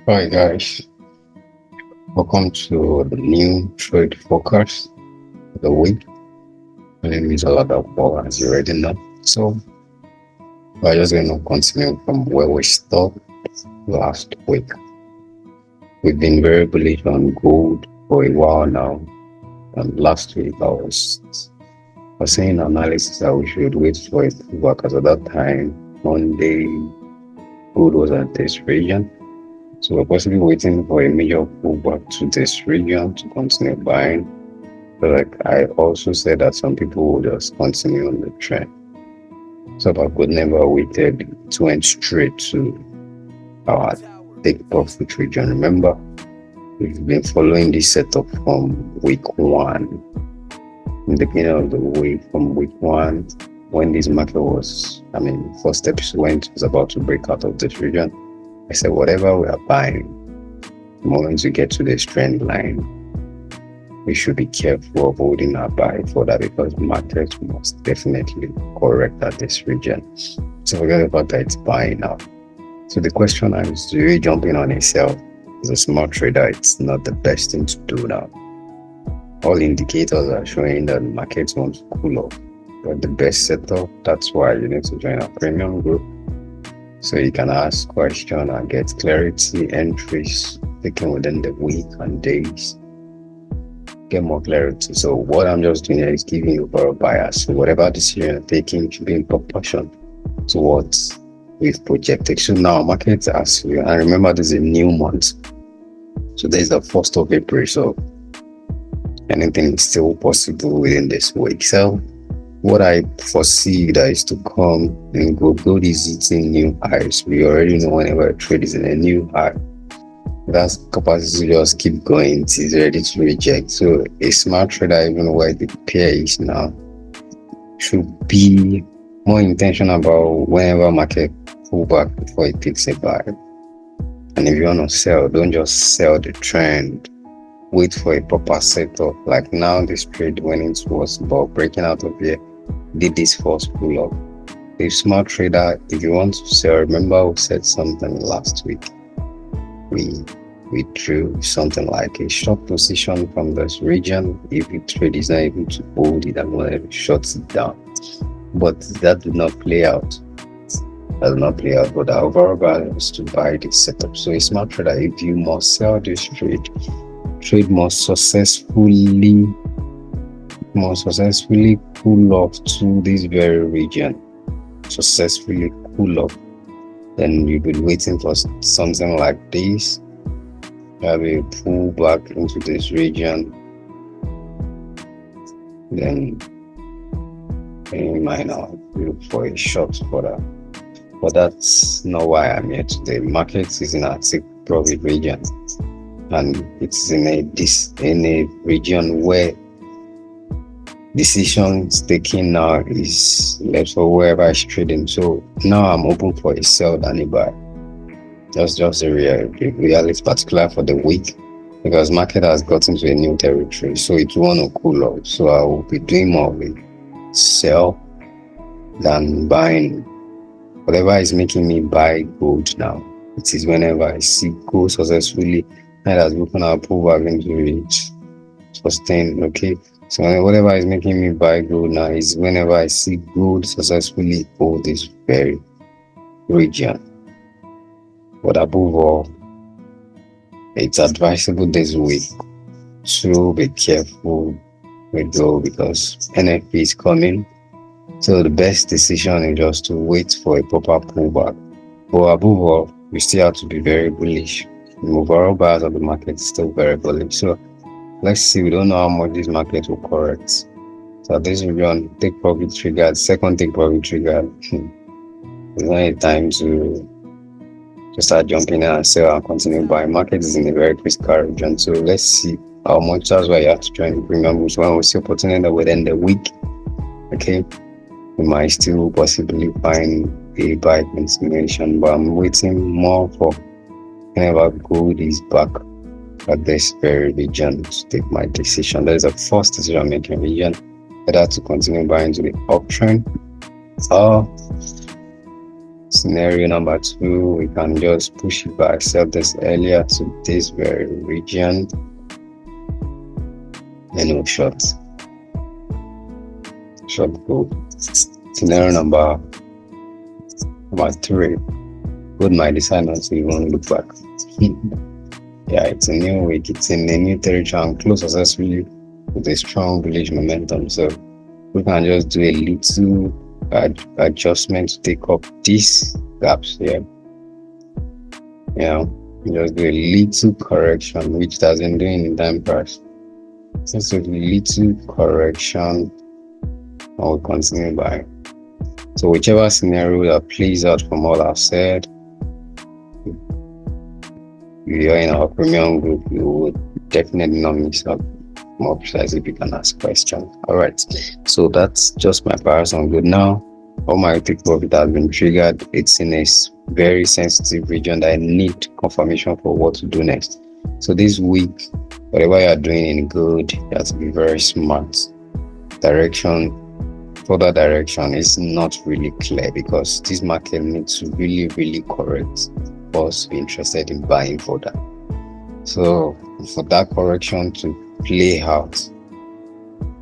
Hi guys, welcome to the new trade focus of the week. My name is Paul, as you already know. So we're just going to continue from where we stopped last week. We've been very bullish on gold for a while now, and last week I was saying analysis that we should wait for it because at that time Monday gold was at this region. So we're possibly waiting for a major pullback to this region to continue buying. But like I also said that some people will just continue on the trend. So I could never waited, it went straight to our take profit region. Remember, we've been following this setup from week one. In the beginning of the week, from week one, when this market first steps was about to break out of this region. I said, whatever we are buying, the moment we get to this trend line, we should be careful of holding our buy for that because markets must definitely correct at this region. So forget about that, it's buying now. So the question is, do you jump in on a sell? As a smart trader, it's not the best thing to do now. All indicators are showing that markets want to cool off. But the best setup, that's why you need to join a premium group. So you can ask questions and get clarity, entries taken within the week and days. Get more clarity. So what I'm just doing here is giving you a bias. So whatever decision you're taking should be in proportion to what we've projected. So now markets ask you, and remember this is a new month. So there's the 1st of April. So anything is still possible within this week. So what I foresee that is to come in gold is hitting new highs. We already know whenever a trade is in a new high, that capacity to just keep going. It is ready to reject. So a smart trader, even where the pair is now, should be more intentional about whenever market pull back before it takes a buy. And if you want to sell, don't just sell the trend. Wait for a proper setup. Like now, this trade when it was about breaking out of here, did this first pull up. A smart trader, if you want to sell, remember we said something last week. We drew something like a short position from this region. If the trade is not able to hold it, I'm going to shut it down. But that did not play out. But our overall goal is to buy this setup. So a smart trader, if you must sell this trade must successfully cool off to this very region. Successfully cool off. Then you've been waiting for something like this. Have a pull back into this region. Then you might not look for a short for that. But that's not why I'm here today. Market is in a take profit region. And it's in a region where decisions taken now is left for whoever is trading. So now I'm open for a sell than a buy. That's just a reality, particular for the week, because market has gotten to a new territory. So it want to cool off. So I will be doing more of a sell than buying. Whatever is making me buy gold now, it is whenever I see gold successfully that has broken our pullback into it, sustained. Okay, so whatever is making me buy gold now is whenever I see gold successfully hold this very region. But above all, it's advisable this week to be careful with gold because NFP is coming. So the best decision is just to wait for a proper pullback. But above all, we still have to be very bullish. The overall bias of the market is still very bullish. So let's see, we don't know how much this market will correct. So this region, take profit triggered, second take profit triggered. It's not a time to start jumping in and sell and continue buying. Market is in a very critical region. So let's see how much. That's why you have to join the premium groups when we see opportunity within the week. Okay, we might still possibly find a buy continuation, but I'm waiting more for whenever gold is back at this very region to take my decision. That is the first decision making region, whether to continue buying to the uptrend or scenario number 2, we can just push it back, sell this earlier to this very region, and we'll short gold. Scenario number 3, gold might decide not to even look back. Yeah, it's a new week, it's in a new territory and close successfully with a strong bullish momentum. So we can just do a little adjustment to take up these gaps here. Just do a little correction, which it has been doing in time price. Just a little correction, and we'll continue buying. So whichever scenario that plays out from all I've said, if you're in our premium group, you would definitely not miss out. More precisely, if you can ask questions. All right, so that's just my price on good now. All my take profit has been triggered. It's in a very sensitive region that I need confirmation for what to do next. So this week, whatever you are doing in good, you have to be very smart. Further direction is not really clear because this market needs to really correct for us to be interested in buying further. So for that correction to play out,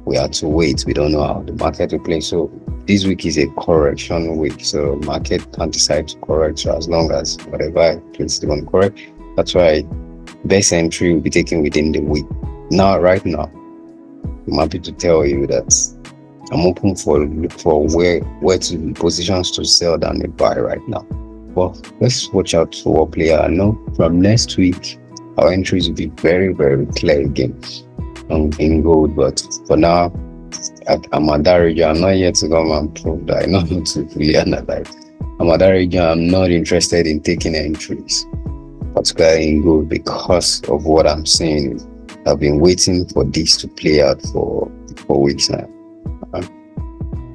we have to wait. We don't know how the market will play. So this week is a correction week, so market can't decide to correct. So as long as whatever place is going to correct, that's why best entry will be taken within the week. Right now, I'm happy to tell you that I'm open for look for where to positions to sell than a buy right now. Well, let's watch out for what player. I know from next week our entries will be very clear again in gold, but for now I'm at that region. I'm not yet to come and prove that I know how to really analyze. I'm at that region. I'm not interested in taking entries, particularly in gold, because of what I'm seeing. I've been waiting for this to play out for weeks now.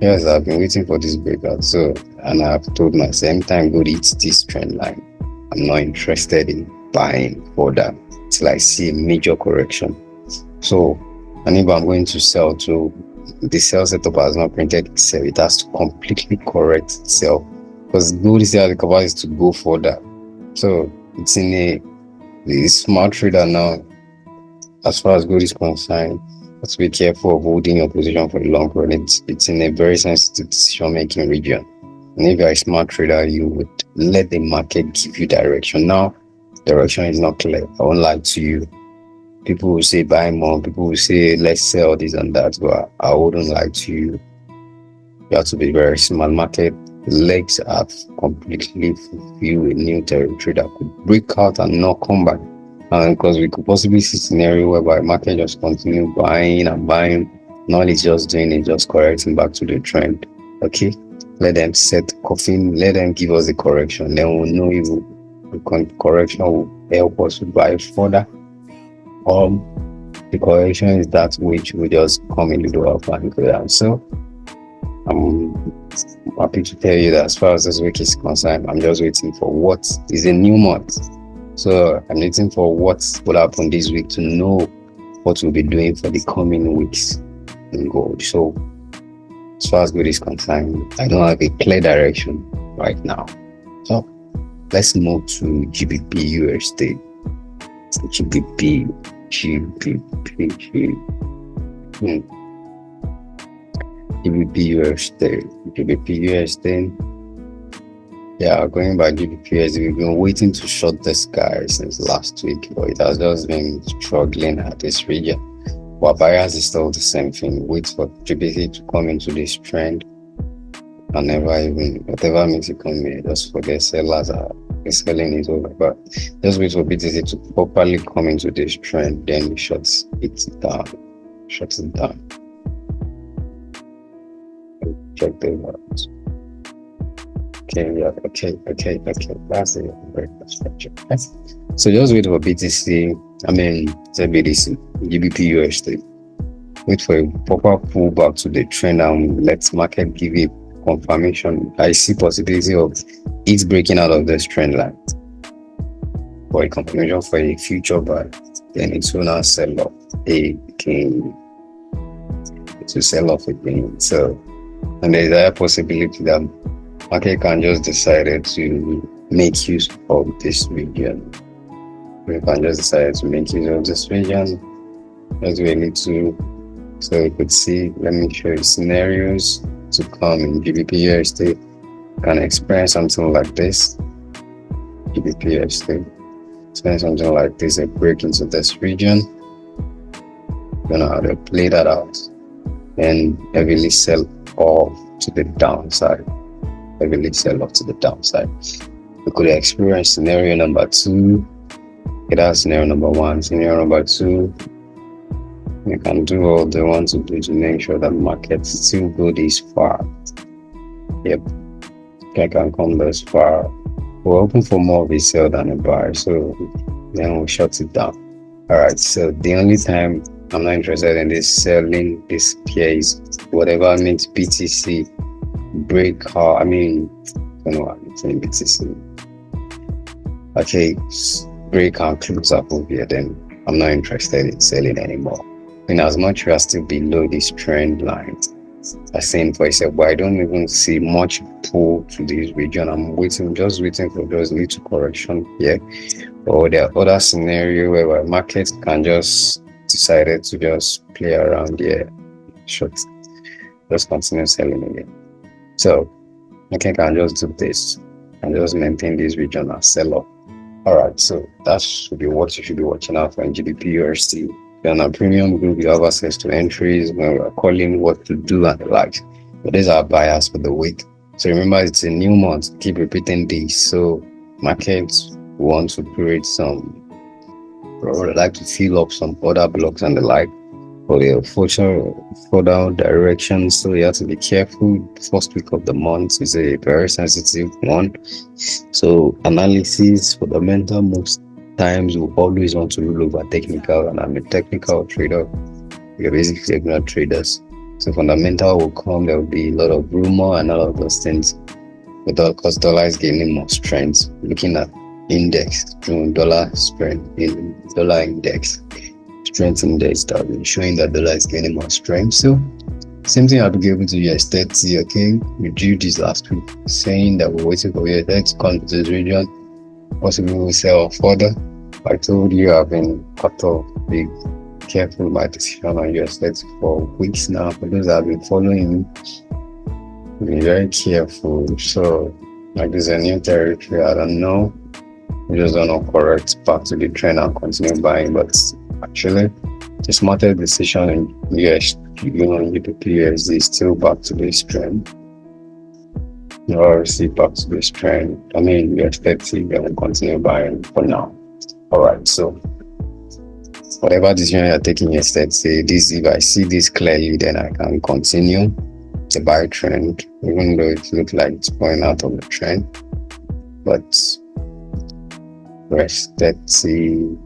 Yes, I've been waiting for this breakout. So, and I've told myself, anytime gold hits this trend line, I'm not interested in buying further till I see a major correction. So, and if I'm going to sell to, the sell setup has not printed itself. It has to completely correct itself because gold is the capacity to go further. So it's in the smart trader now. As far as gold is concerned, you have to be careful of holding your position for the long run. It's in a very sensitive decision-making region. And if you're a smart trader, you would let the market give you direction. Now, direction is not clear. I won't lie to you. People will say buy more. People will say let's sell this and that. But I wouldn't lie to you. You have to be very smart. Market legs have completely fulfilled a new territory that could break out and not come back. And because we could possibly see a scenario whereby market just continue buying and buying. Not it's just doing it, just correcting back to the trend. Okay, let them set coffin. Let them give us the correction. Then we'll know if the correction will help us to buy further. The correction is that which will just come in the door and go down. So I'm happy to tell you that as far as this week is concerned, I'm just waiting for what is a new month. So I'm waiting for what will happen this week to know what we'll be doing for the coming weeks in gold. So as far as gold is concerned, I don't have a clear direction right now. So let's move to GbpUsd. GbpUsd. Yeah, going by GbpUsd, we've been waiting to short this guy since last week, but it has just been struggling at this region. But buyers is still the same thing. Wait for GBP to come into this trend, and whatever makes it come here, just forget sellers are selling is over. But just wait for BTC to properly come into this trend, then we shut it down. Check the words. Okay. That's it. So just wait for BTC. BTC, GbpUsd. Wait for a proper pullback to the trend and let market give a confirmation. I see possibility of it breaking out of this trend line for a confirmation for a future buy. Then it will now sell off again. It will sell off again. So, and there's a possibility that market can just decided to make use of this region. We can just decide to make use of this region as we need to. So you could see, let me show you scenarios to come in GbpUsd. Can experience something like this. GbpUsd experience something like this, a break into this region. You know how to play that out and heavily sell off to the downside. Heavily sell off to the downside. We could experience scenario number 2. That's scenario number 1. Scenario number 2, you can do all they want to do to make sure that market still go this far. Yep, I can come this far. We're open for more of a sell than a buy, so then we'll shut it down. Alright, so the only time I'm not interested in this selling this pair is whatever makes BTC break out. I don't know what I'm saying, BTC. Okay, break and close up over here, then I'm not interested in selling anymore. As much as we are still below this trend line, I saying for itself, but I don't even see much pull to this region. I'm just waiting for those little correction here. Or there are other scenario where market can just decided to just play around here, short, just continue selling again. So I think I can just do this and just maintain this region and sell off. Alright, so that should be what you should be watching out for in GbpUsd. On our premium group, you have access to entries when we are calling what to do and the like. But these are buyers for the week. So remember, it's a new month. Keep repeating this. So markets want to create some, or like to fill up some other blocks and the like for the further direction. So you have to be careful. First week of the month is a very sensitive one. So analysis, fundamental moves times we always want to rule over technical, and I'm a technical trader. We're basically technical traders. So fundamental will come, there will be a lot of rumor and all of those things. But because dollar is gaining more strength, looking at index, dollar strength in dollar index, strength index that is showing that dollar is gaining more strength. So same thing I'll be able to US30. Okay, we drew this last week saying that we're waiting for US30 to come to this region. Possibly we will sell further. I told you I've been cut off. Be careful my decision on US30 for weeks now. For those that have been following me, be very careful. So like this is a new territory. I don't know. We just don't know correct back to the trend and continue buying. But actually, the smartest decision in GbpUsd is still back to this trend. You already back to this trend. US30, we're gonna continue buying for now. Alright, so whatever decision you're taking yesterday, this, if I see this clearly, then I can continue the buy trend, even though it looks like it's going out of the trend. But let's see.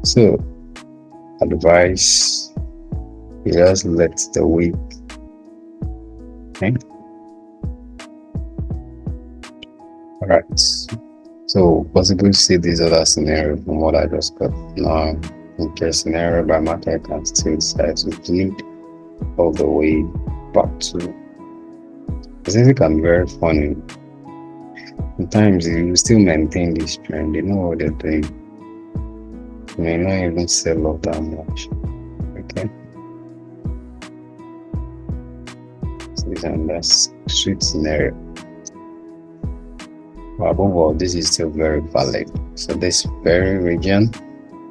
So advice, just let the week. Okay. Alright, so possibly see this other scenario from what I just got now. In case scenario by market can still decide to bleed all the way back to. I think it can be very funny. Sometimes you still maintain this trend, you know what they're doing. You may not even sell off that much. Okay. So this is that sweet scenario. But above all, this is still very valid. So this very region,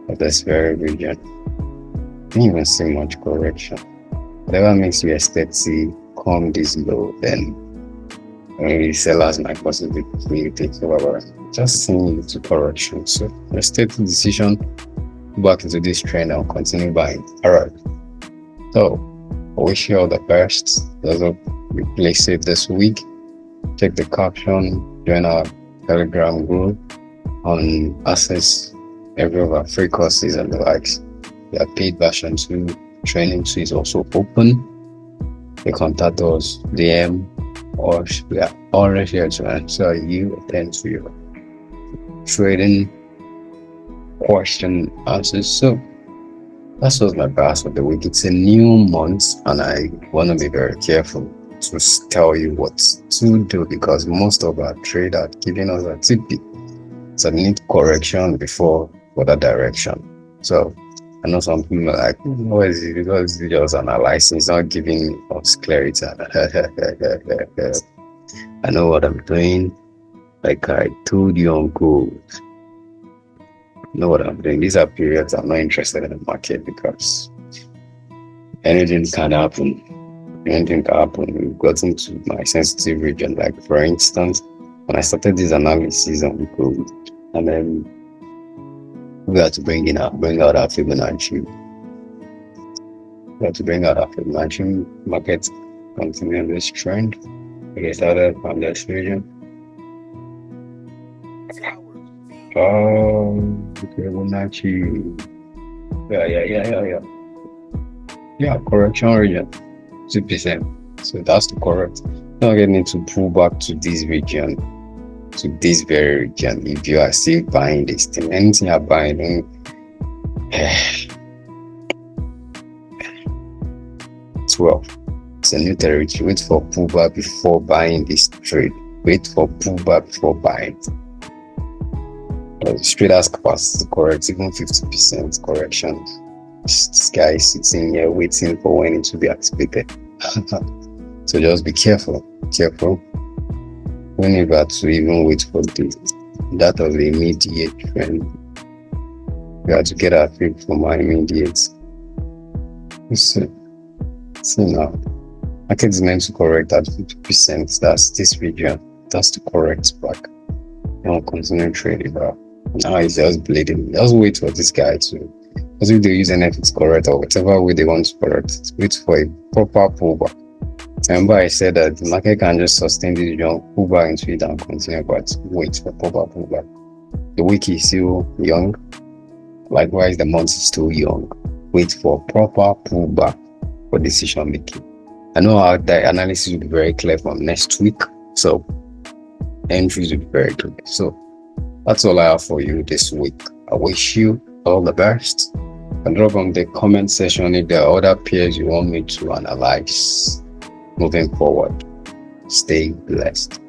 didn't even see much correction. Whatever makes US30 come this low, then maybe sellers might possibly take over. Just seeing little correction. So let's take the decision back into this trend and continue buying. Alright. So I wish you all the best. Let's hope we place it this week. Check the caption. Join our Telegram group on access every of our free courses and the likes. The paid version 2 training 2 is also open. You contact us, DM, or we are already here to answer you, attend to your trading question answers. So That's what's my bias for the week. It's a new month, and I want to be very careful to tell you what to do, because most of our trade are giving us a TP. So I need correction before further direction. So I know some people are like, what is it? Because it's just analyzing, it's not giving us clarity. I know what I'm doing. Like I told you on gold. I know what I'm doing. These are periods I'm not interested in the market, because anything can happen. Anything can happen. We've gotten to my sensitive region. Like for instance, when I started this analysis on gold, and then we had to bring out our Fibonacci. We had to bring out our Fibonacci. Market continuing this trend. We started from this region. Fibonacci. Yeah, correction region. 2%. So that's the correct. Now getting need to pull back to this region, to this very region. If you are still buying this thing, anything you're buying, 12. It's a new territory. Wait for pullback before buying this trade. Wait for pullback before buying. The trade has capacity to correct, even 50% correction. This guy is sitting here waiting for when it will be activated. So just be careful. Whenever to even wait for that of the immediate trend. We have to get our feel from our immediate. See now. Market is meant to correct at 50%. That's this region. That's the correct back. Now continue trading back. Now it's just bleeding. Just wait for this guy to, because if they use NFX correct or whatever way they want to correct, wait for a proper pullback. Remember I said that the market can just sustain this region, pull back into it and continue, but wait for proper pullback. The week is still young. Likewise, the month is still young. Wait for proper pullback for decision making. I know how the analysis will be very clear from next week, so entries will be very clear. So that's all I have for you this week. I wish you all the best. And drop on the comment section if there are other pairs you want me to analyze moving forward. Stay blessed.